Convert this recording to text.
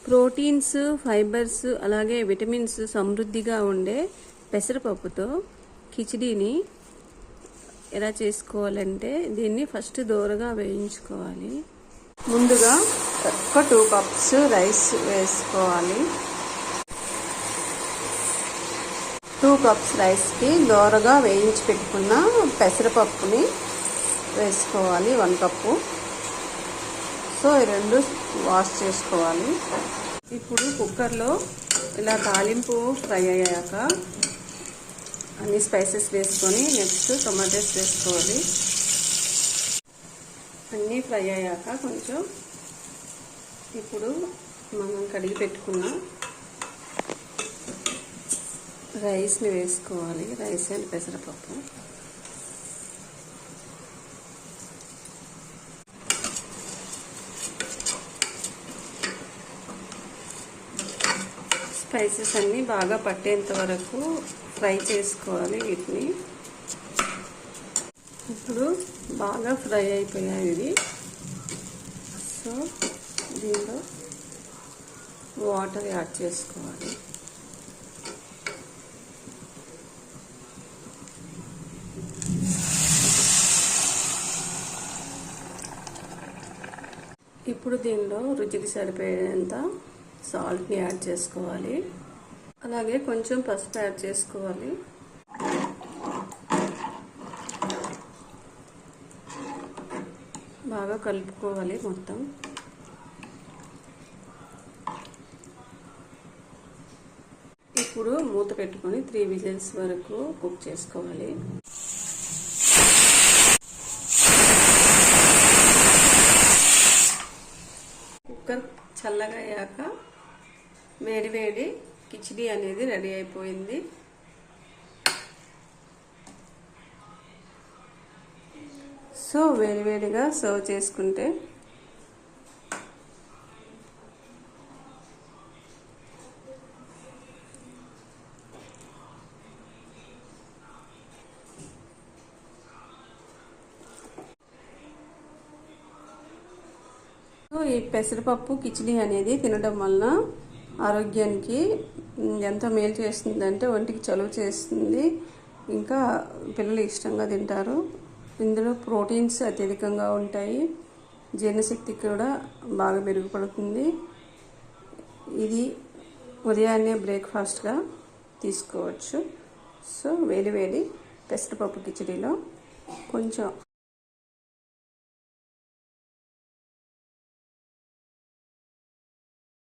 Proteins, fibres అలాగే vitamins సమృద్ధిగా ఉండే పెసరపప్పుతో కిచిడీని ఎలా చేసుకోవాలంటే దీన్ని ఫస్ట్ దోరగా వేయించుకోవాలి. ముందుగా ఒక 2 కప్స్ రైస్ వేసుకోవాలి. 2 కప్స్ రైస్కి దోరగా వేయించి పెట్టుకున్న పెసరపప్పుని వేసుకోవాలి. 1 కప్పు. సో ఈ రెండు వాష్ చేసుకోవాలి. ఇప్పుడు కుక్కర్లో ఇలా తాలింపు ఫ్రై అయ్యాక అన్ని స్పైసెస్ వేసుకొని నెక్స్ట్ టొమాటోస్ వేసుకోవాలి. అన్నీ ఫ్రై అయ్యాక కొంచెం ఇప్పుడు మనం కడిగి పెట్టుకున్న రైస్ని వేసుకోవాలి. రైస్ అండ్ పెసరపప్పు. స్పైసెస్ అన్నీ బాగా పట్టేంత వరకు ఫ్రై చేసుకోవాలి వీటిని. ఇప్పుడు బాగా ఫ్రై అయిపోయాయి ఇవి. సో దీనిలో వాటర్ యాడ్ చేసుకోవాలి. ఇప్పుడు దీనిలో రుచికి సరిపోయేంత సాల్ట్ని యాడ్ చేసుకోవాలి. అలాగే కొంచెం పసుపు యాడ్ చేసుకోవాలి. బాగా కలుపుకోవాలి మొత్తం. ఇప్పుడు మూత పెట్టుకొని 3 విజిల్స్ వరకు కుక్ చేసుకోవాలి. కుక్కర్ చల్లగా అయ్యాక వేడి కిచిడీ అనేది రెడీ అయిపోయింది. సో వేడిగా సర్వ్ చేసుకుంటే ఈ పెసరపప్పు కిచిడీ అనేది తినడం వలన ఆరోగ్యానికి ఎంత మేలు చేస్తుందంటే ఒంటికి చలువ చేస్తుంది. ఇంకా పిల్లలు ఇష్టంగా తింటారు. ఇందులో ప్రోటీన్స్ అత్యధికంగా ఉంటాయి. జీర్ణశక్తి కూడా బాగా మెరుగుపడుతుంది. ఇది ఉదయాన్నే బ్రేక్ఫాస్ట్గా తీసుకోవచ్చు. సో వేడి పెసరపప్పు కిచిడీలో కొంచెం